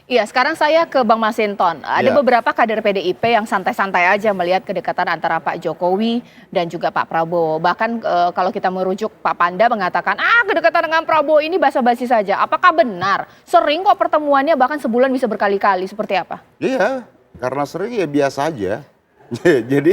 Iya, sekarang saya ke Bang Masinton. Ada Ya, beberapa kader PDIP yang santai-santai aja melihat kedekatan antara Pak Jokowi dan juga Pak Prabowo. Bahkan kalau kita merujuk Pak Panda mengatakan, kedekatan dengan Prabowo ini basa-basi saja. Apakah benar? Sering kok pertemuannya bahkan sebulan bisa berkali-kali. Seperti apa? iya, karena sering ya biasa aja. Iya, Jadi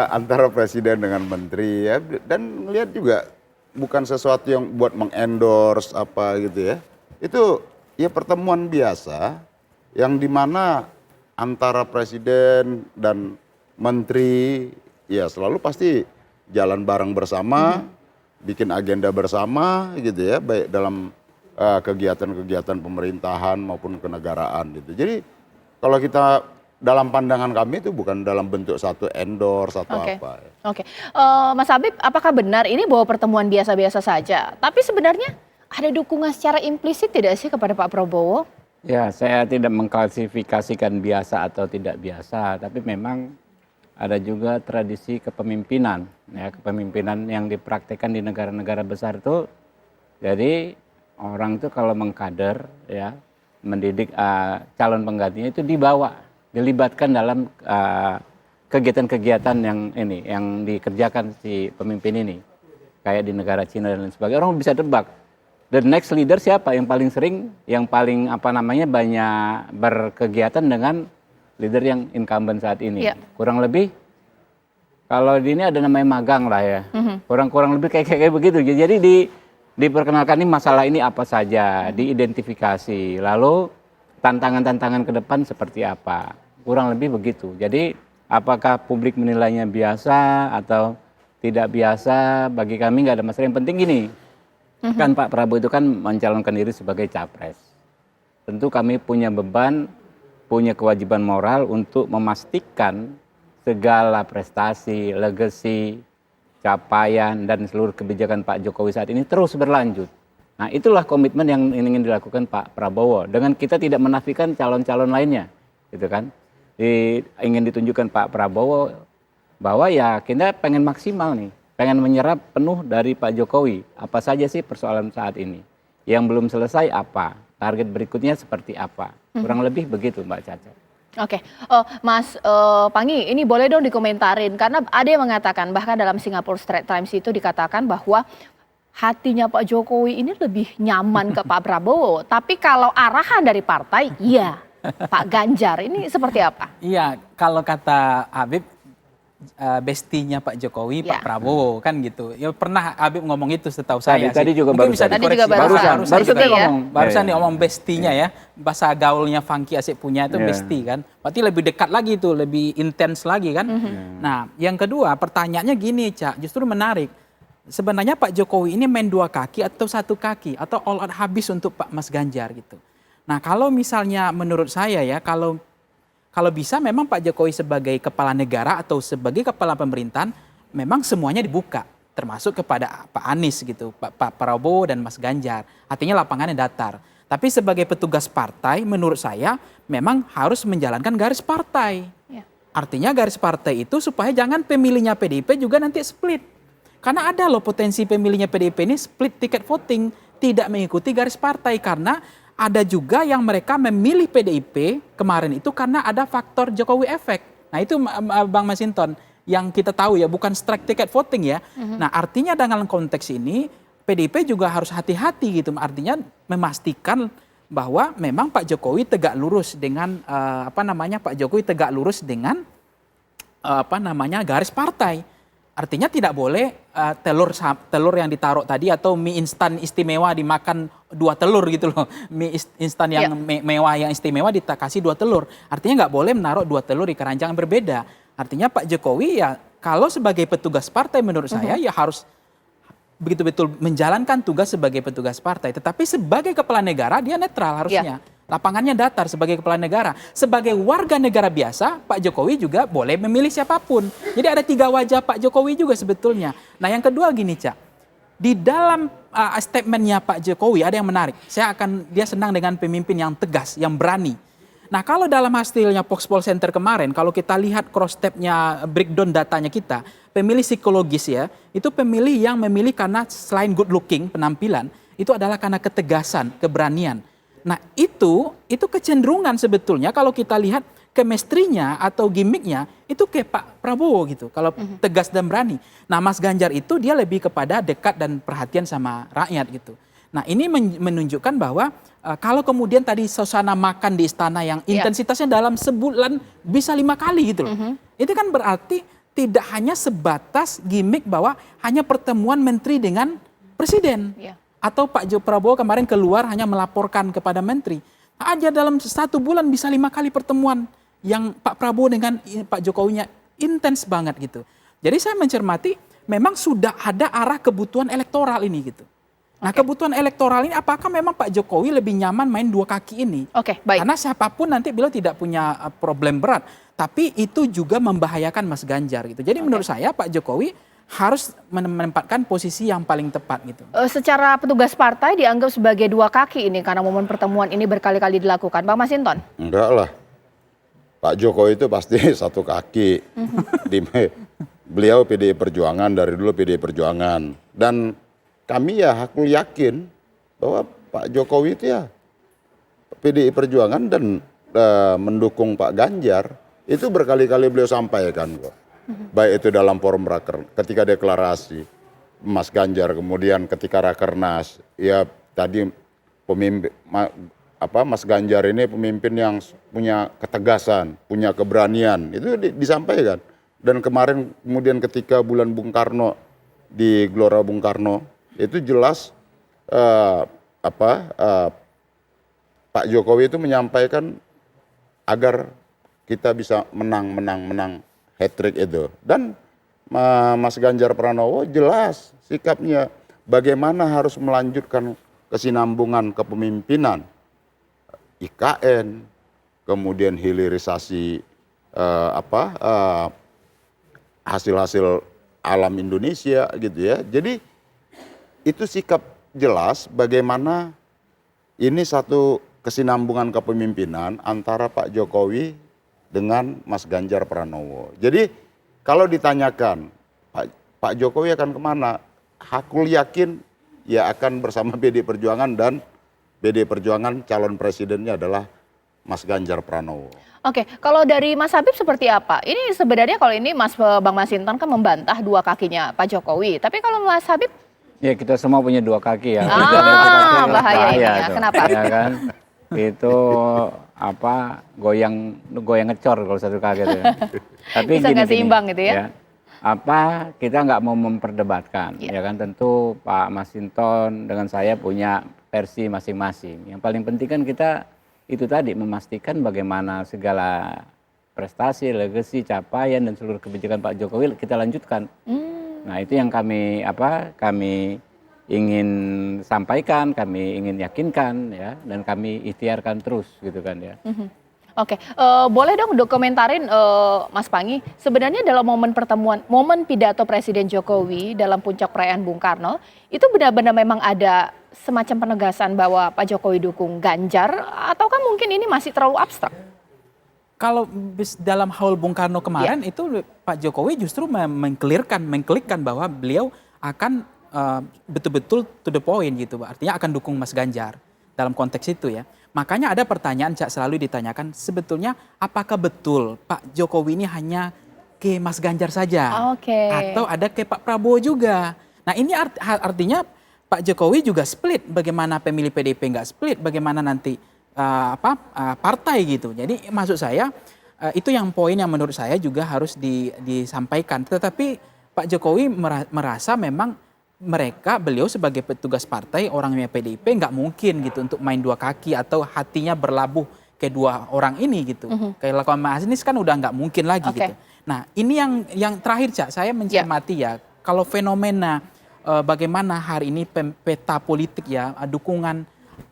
antara presiden dengan menteri ya, dan ngelihat juga bukan sesuatu yang buat mengendorse apa gitu ya. Itu ya pertemuan biasa yang dimana antara presiden dan menteri ya selalu pasti jalan bareng bersama, bikin agenda bersama gitu ya, baik dalam kegiatan-kegiatan pemerintahan maupun kenegaraan gitu. Jadi kalau kita dalam pandangan kami itu bukan dalam bentuk satu endorse atau oke. apa ya. Oke, Mas Habib, apakah benar ini bahwa pertemuan biasa-biasa saja? Tapi sebenarnya ada dukungan secara implisit tidak sih kepada Pak Prabowo? Ya, saya tidak mengklasifikasikan biasa atau tidak biasa, tapi memang ada juga tradisi kepemimpinan, ya, kepemimpinan yang dipraktikkan di negara-negara besar itu. Jadi orang itu kalau mengkader, ya, mendidik calon penggantinya itu dibawa, dilibatkan dalam kegiatan-kegiatan yang dikerjakan si pemimpin ini, kayak di negara Cina dan lain sebagainya. Orang bisa tebak the next leader siapa yang paling sering, yang paling banyak berkegiatan dengan leader yang incumbent saat ini. Iya. Kurang lebih kalau di ini ada namanya magang lah ya. Kurang lebih kayak begitu. Jadi diperkenalkan ini masalah ini apa saja, diidentifikasi, lalu tantangan-tantangan ke depan seperti apa. Kurang lebih begitu. Jadi apakah publik menilainya biasa atau tidak biasa, bagi kami nggak ada masalah. Yang penting gini, kan Pak Prabowo itu kan mencalonkan diri sebagai capres. Tentu kami punya beban, punya kewajiban moral untuk memastikan segala prestasi, legacy, capaian, dan seluruh kebijakan Pak Jokowi saat ini terus berlanjut. Nah, itulah komitmen yang ingin dilakukan Pak Prabowo. Dengan kita tidak menafikan calon-calon lainnya, gitu kan. Ingin ditunjukkan Pak Prabowo bahwa ya kita pengen maksimal nih, pengen menyerap penuh dari Pak Jokowi. Apa saja sih persoalan saat ini? Yang belum selesai apa? Target berikutnya seperti apa? Kurang lebih begitu Mbak Caca. Oke, Mas Pangi, ini boleh dong dikomentarin karena ada yang mengatakan bahkan dalam Singapore Straits Times itu dikatakan bahwa hatinya Pak Jokowi ini lebih nyaman ke Pak Prabowo, tapi kalau arahan dari partai, iya Pak Ganjar. Ini seperti apa? Iya, kalau kata Habib, bestinya Pak Jokowi, Ya. Pak Prabowo kan gitu. Ya pernah Habib ngomong itu setahu saya Tadi sih. juga Mungkin bisa barusan. Tadi juga dikoreksi. barusan. Barusan Barusan juga dia ya. ngomong. Barusan Ya, nih ya. ngomong bestinya Ya. ya. Bahasa gaulnya Funky Asik punya itu Ya. besti kan. Berarti lebih dekat lagi tuh, lebih intens lagi kan. Nah, yang kedua pertanyaannya gini, Cak, justru menarik. Sebenarnya Pak Jokowi ini main dua kaki atau satu kaki atau all out habis untuk Pak Mas Ganjar gitu. Nah, kalau misalnya menurut saya ya, kalau bisa memang Pak Jokowi sebagai kepala negara atau sebagai kepala pemerintahan memang semuanya dibuka, termasuk kepada Pak Anies gitu, Pak Prabowo dan Mas Ganjar. Artinya lapangannya datar. Tapi sebagai petugas partai menurut saya memang harus menjalankan garis partai. Ya. Artinya garis partai itu supaya jangan pemilihnya PDIP juga nanti split. Karena ada loh potensi pemilihnya PDIP ini split tiket voting, tidak mengikuti garis partai karena ada juga yang mereka memilih PDIP kemarin itu karena ada faktor Jokowi efek. Nah itu Bang Masinton yang kita tahu ya, bukan strike ticket voting ya. Nah artinya dalam konteks ini PDIP juga harus hati-hati gitu. Artinya memastikan bahwa memang Pak Jokowi tegak lurus dengan Pak Jokowi tegak lurus dengan garis partai. Artinya tidak boleh telur yang ditaruh tadi atau mie instan istimewa dimakan 2 telur gitu loh. Mie instan yang mewah yang istimewa dikasih 2 telur. Artinya nggak boleh menaruh 2 telur di keranjang yang berbeda. Artinya Pak Jokowi ya kalau sebagai petugas partai menurut saya ya harus betul-betul menjalankan tugas sebagai petugas partai. Tetapi sebagai kepala negara dia netral harusnya. Lapangannya datar sebagai kepala negara. Sebagai warga negara biasa, Pak Jokowi juga boleh memilih siapapun. Jadi ada 3 wajah Pak Jokowi juga sebetulnya. Nah yang kedua gini, Cak. Di dalam statementnya Pak Jokowi ada yang menarik. Dia senang dengan pemimpin yang tegas, yang berani. Nah kalau dalam hasilnya Foxpol Center kemarin, kalau kita lihat cross stepnya, breakdown datanya kita, pemilih psikologis ya, itu pemilih yang memilih karena selain good looking, penampilan, itu adalah karena ketegasan, keberanian. Nah itu kecenderungan sebetulnya kalau kita lihat chemistry-nya atau gimmicknya itu kayak Pak Prabowo gitu. Kalau tegas dan berani. Nah Mas Ganjar itu dia lebih kepada dekat dan perhatian sama rakyat gitu. Nah ini menunjukkan bahwa kalau kemudian tadi suasana makan di istana yang intensitasnya dalam sebulan bisa 5 kali gitu loh. Itu kan berarti tidak hanya sebatas gimmick bahwa hanya pertemuan menteri dengan presiden. Atau Pak Prabowo kemarin keluar hanya melaporkan kepada menteri. Aja dalam 1 bulan bisa 5 kali pertemuan yang Pak Prabowo dengan Pak Jokowinya intens banget gitu. Jadi saya mencermati memang sudah ada arah kebutuhan elektoral ini gitu. Nah kebutuhan elektoral ini apakah memang Pak Jokowi lebih nyaman main 2 kaki ini? Baik. Karena siapapun nanti beliau tidak punya problem berat. Tapi itu juga membahayakan Mas Ganjar gitu. Jadi menurut saya Pak Jokowi harus menempatkan posisi yang paling tepat gitu. Secara petugas partai dianggap sebagai 2 kaki ini karena momen pertemuan ini berkali-kali dilakukan. Bang Masinton? Enggak lah. Pak Jokowi itu pasti 1 kaki. Beliau PDI Perjuangan, dari dulu PDI Perjuangan. Dan kami ya aku yakin bahwa Pak Jokowi itu ya PDI Perjuangan dan mendukung Pak Ganjar. Itu berkali-kali beliau sampaikan kok. Baik itu dalam forum raker, ketika deklarasi Mas Ganjar, kemudian ketika rakernas, ya tadi pemimpin Mas Ganjar ini pemimpin yang punya ketegasan, punya keberanian, itu disampaikan. Dan kemarin kemudian ketika bulan Bung Karno di Gelora Bung Karno, itu jelas Pak Jokowi itu menyampaikan agar kita bisa menang hat-trick itu. Dan Mas Ganjar Pranowo jelas sikapnya bagaimana harus melanjutkan kesinambungan kepemimpinan IKN, kemudian hilirisasi hasil-hasil alam Indonesia gitu ya. Jadi itu sikap jelas bagaimana ini satu kesinambungan kepemimpinan antara Pak Jokowi dengan Mas Ganjar Pranowo. Jadi kalau ditanyakan Pak Jokowi akan kemana? Aku yakin ya akan bersama PD Perjuangan, dan PD Perjuangan calon presidennya adalah Mas Ganjar Pranowo. Oke, kalau dari Mas Habib seperti apa? Ini sebenarnya kalau ini Bang Masinton kan membantah 2 kakinya Pak Jokowi. Tapi kalau Mas Habib? Ya kita semua punya 2 kaki ya. Bahaya ini ya. Kenapa? Ya kan? Itu goyang ngecor kalau 1 kaki itu. Tapi bisa nggak seimbang gitu ya? Kita nggak mau memperdebatkan, ya kan, tentu Pak Masinton dengan saya punya versi masing-masing. Yang paling penting kan kita itu tadi memastikan bagaimana segala prestasi, legacy, capaian dan seluruh kebijakan Pak Jokowi kita lanjutkan. Nah itu yang kami ingin sampaikan, kami ingin yakinkan ya, dan kami ikhtiarkan terus gitu kan ya. Oke, boleh dong dokumentarin Mas Panggi, sebenarnya dalam momen pidato Presiden Jokowi dalam puncak perayaan Bung Karno, itu benar-benar memang ada semacam penegasan bahwa Pak Jokowi dukung Ganjar, ataukah mungkin ini masih terlalu abstrak? Kalau dalam haul Bung Karno kemarin itu Pak Jokowi justru mengklikkan bahwa beliau akan betul-betul to the point gitu, artinya akan dukung Mas Ganjar dalam konteks itu ya. Makanya ada pertanyaan selalu ditanyakan, sebetulnya apakah betul Pak Jokowi ini hanya ke Mas Ganjar saja? Atau ada ke Pak Prabowo juga? Nah ini artinya Pak Jokowi juga split, bagaimana pemilih PDIP nggak split, bagaimana nanti partai gitu. Jadi maksud saya itu yang poin yang menurut saya juga harus disampaikan. Tetapi Pak Jokowi merasa memang beliau sebagai petugas partai, orangnya PDIP nggak mungkin gitu untuk main 2 kaki atau hatinya berlabuh ke 2 orang ini gitu. Kayak lakukan Mas Anies kan udah nggak mungkin lagi gitu. Nah ini yang terakhir Cak, saya mencermati ya, kalau fenomena bagaimana hari ini peta politik ya,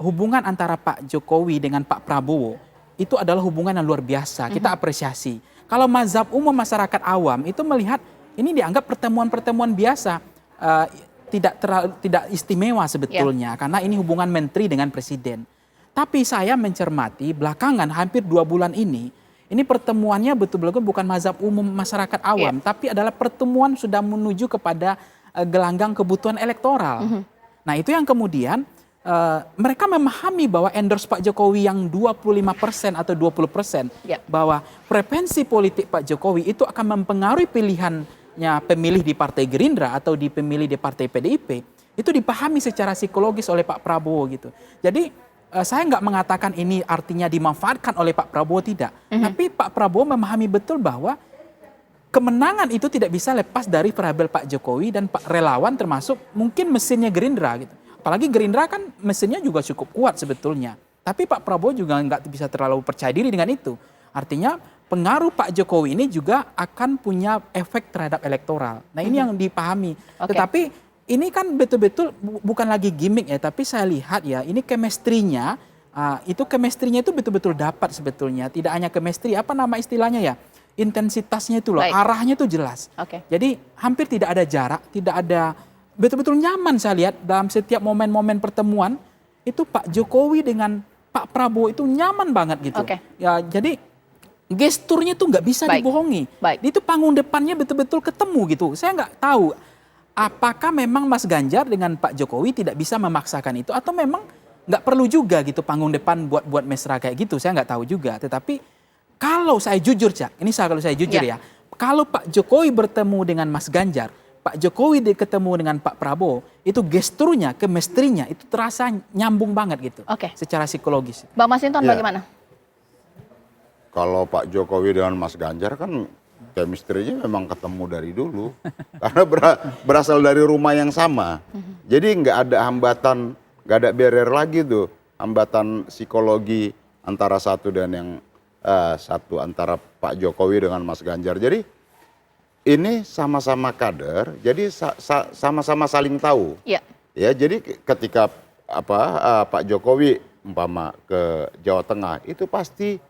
hubungan antara Pak Jokowi dengan Pak Prabowo itu adalah hubungan yang luar biasa, kita apresiasi. Kalau mazhab umum masyarakat awam itu melihat ini dianggap pertemuan-pertemuan biasa, tidak istimewa sebetulnya, karena ini hubungan menteri dengan presiden. Tapi saya mencermati belakangan hampir 2 bulan ini pertemuannya betul-betul bukan mazhab umum masyarakat awam, tapi adalah pertemuan sudah menuju kepada gelanggang kebutuhan elektoral. Nah itu yang kemudian mereka memahami bahwa endorse Pak Jokowi yang 25% atau 20%, Ya. bahwa frekuensi politik Pak Jokowi itu akan mempengaruhi pilihannya pemilih di Partai Gerindra atau di pemilih di Partai PDIP, itu dipahami secara psikologis oleh Pak Prabowo gitu. Jadi saya nggak mengatakan ini artinya dimanfaatkan oleh Pak Prabowo, tidak. Tapi Pak Prabowo memahami betul bahwa kemenangan itu tidak bisa lepas dari variabel Pak Jokowi dan Pak relawan, termasuk mungkin mesinnya Gerindra gitu. Apalagi Gerindra kan mesinnya juga cukup kuat sebetulnya. Tapi Pak Prabowo juga nggak bisa terlalu percaya diri dengan itu. Artinya pengaruh Pak Jokowi ini juga akan punya efek terhadap elektoral. Nah ini yang dipahami. Oke. Tetapi ini kan betul-betul bukan lagi gimmick ya, tapi saya lihat ya ini chemistry-nya, itu betul-betul dapat sebetulnya. Tidak hanya chemistry, apa nama istilahnya ya, intensitasnya itu loh, Baik. arahnya itu jelas. Oke. Jadi hampir tidak ada jarak, tidak ada, betul-betul nyaman saya lihat dalam setiap momen-momen pertemuan, itu Pak Jokowi dengan Pak Prabowo itu nyaman banget gitu. Oke. Ya jadi gesturnya itu nggak bisa Baik. dibohongi. Baik. Itu panggung depannya betul-betul ketemu gitu. Saya nggak tahu apakah memang Mas Ganjar dengan Pak Jokowi tidak bisa memaksakan itu, atau memang nggak perlu juga gitu panggung depan buat mesra kayak gitu. Saya nggak tahu juga. Tetapi kalau saya jujur, Cak, ini kalau saya jujur ya, kalau Pak Jokowi bertemu dengan Mas Ganjar, Pak Jokowi ketemu dengan Pak Prabowo, itu gesturnya, chemistry-nya itu terasa nyambung banget gitu. Oke. Secara psikologis. Bang Masinton Ya. bagaimana? Kalau Pak Jokowi dengan Mas Ganjar kan chemistry-nya memang ketemu dari dulu. Karena berasal dari rumah yang sama. Jadi nggak ada hambatan, nggak ada barrier lagi tuh. Hambatan psikologi antara satu dan yang satu, antara Pak Jokowi dengan Mas Ganjar. Jadi ini sama-sama kader, jadi sama-sama saling tahu. Iya. Ya, jadi ketika Pak Jokowi umpama ke Jawa Tengah, itu pasti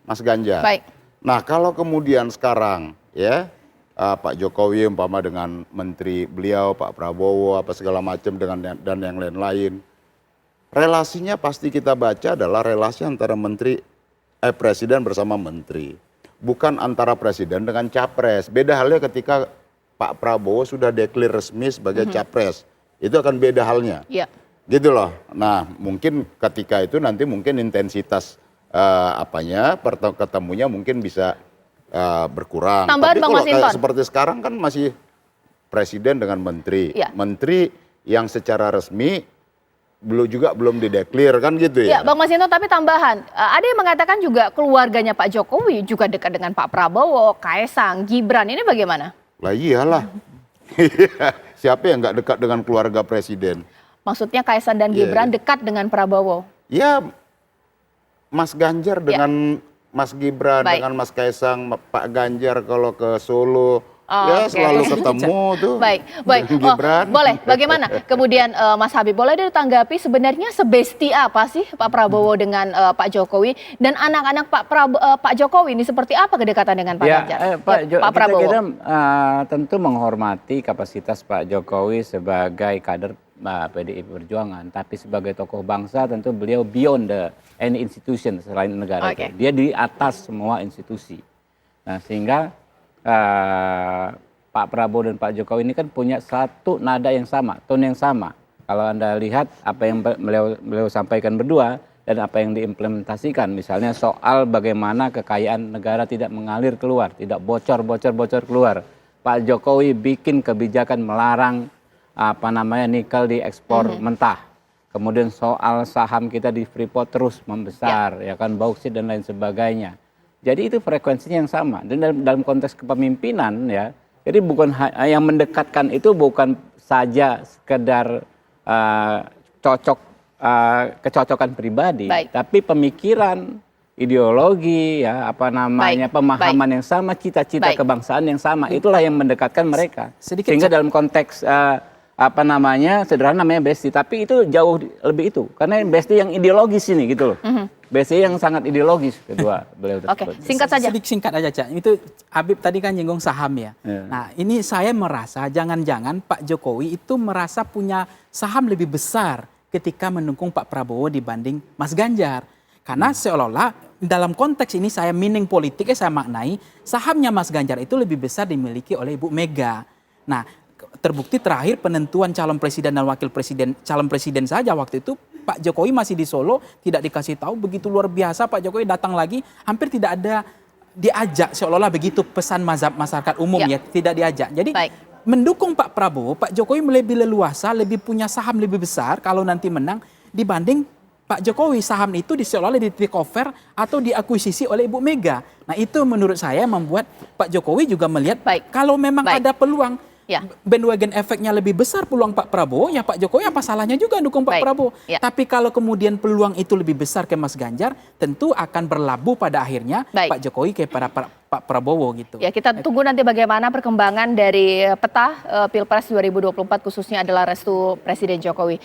Mas Ganjar. Baik. Nah, kalau kemudian sekarang ya Pak Jokowi umpama dengan menteri beliau, Pak Prabowo apa segala macam dan yang lain-lain, relasinya pasti kita baca adalah relasi antara presiden bersama menteri. Bukan antara presiden dengan capres. Beda halnya ketika Pak Prabowo sudah declare resmi sebagai capres. Itu akan beda halnya. Iya. Gitu loh. Nah, mungkin ketika itu nanti mungkin intensitas ketemunya mungkin bisa berkurang. Tambahan Tapi Bang kalau Masinton. seperti sekarang kan masih presiden dengan menteri. Iya. Menteri yang secara resmi belum dideklir kan gitu Ya, ya. Bang Masinton, tapi tambahan, ada yang mengatakan juga keluarganya Pak Jokowi juga dekat dengan Pak Prabowo, Kaesang, Gibran, ini bagaimana? Lah iyalah. Siapa yang nggak dekat dengan keluarga presiden? Maksudnya Kaesang dan Iya. Gibran dekat dengan Prabowo. Ya, Mas Ganjar dengan Mas Gibran, Baik. dengan Mas Kaesang, Pak Ganjar kalau ke Solo, Oh, ya oke. selalu ketemu tuh. Baik. dengan Oh, Gibran. boleh. Bagaimana? Kemudian Mas Habib, boleh ditanggapi sebenarnya sebesti apa sih Pak Prabowo dengan Pak Jokowi, dan anak-anak Pak Jokowi ini seperti apa kedekatan dengan Pak Ganjar? Pak Prabowo. kita tentu menghormati kapasitas Pak Jokowi sebagai kader PDI Perjuangan, tapi sebagai tokoh bangsa tentu beliau beyond any institution selain negara Oke. itu. Dia di atas semua institusi. Nah, sehingga Pak Prabowo dan Pak Jokowi ini kan punya satu nada yang sama, tone yang sama. Kalau Anda lihat apa yang beliau sampaikan berdua dan apa yang diimplementasikan, misalnya soal bagaimana kekayaan negara tidak mengalir keluar, tidak bocor keluar. Pak Jokowi bikin kebijakan melarang nikel diekspor mentah. Kemudian soal saham kita di Freeport terus membesar, ya kan, bauksit dan lain sebagainya. Jadi itu frekuensinya yang sama. Dan dalam konteks kepemimpinan ya, jadi bukan yang mendekatkan itu bukan saja sekedar kecocokan pribadi, Baik. tapi pemikiran, ideologi, ya pemahaman yang sama, cita-cita Baik. kebangsaan yang sama, itulah yang mendekatkan mereka. Sedikit, Sehingga dalam konteks sederhana namanya besti, tapi itu jauh lebih itu, karena besti yang ideologis ini gitu loh. Besti yang sangat ideologis kedua beliau tersebut. Oke, singkat saja. Singkat aja, Cak. Itu Habib tadi kan nyinggung saham ya. Ya. Nah, ini saya merasa jangan-jangan Pak Jokowi itu merasa punya saham lebih besar ketika mendukung Pak Prabowo dibanding Mas Ganjar. Karena seolah-olah dalam konteks ini saya meaning politiknya saya maknai sahamnya Mas Ganjar itu lebih besar dimiliki oleh Ibu Mega. Nah, terbukti terakhir penentuan calon presiden dan wakil presiden, calon presiden saja waktu itu Pak Jokowi masih di Solo, tidak dikasih tahu, begitu luar biasa Pak Jokowi datang lagi, hampir tidak ada diajak, seolah-olah begitu pesan mazhab masyarakat umum ya, tidak diajak. Jadi mendukung Pak Prabowo, Pak Jokowi lebih leluasa, lebih punya saham lebih besar kalau nanti menang dibanding Pak Jokowi. Saham itu seolah-olah di take over atau diakuisisi oleh Ibu Mega. Nah itu menurut saya membuat Pak Jokowi juga melihat kalau memang ada peluang bandwagon efeknya lebih besar peluang Pak Prabowo, ya Pak Jokowi apa salahnya juga dukung Pak Prabowo. Tapi kalau kemudian peluang itu lebih besar ke Mas Ganjar, tentu akan berlabuh pada akhirnya Pak Jokowi kepada Pak Prabowo gitu. Ya, kita tunggu nanti bagaimana perkembangan dari peta Pilpres 2024 khususnya adalah restu Presiden Jokowi.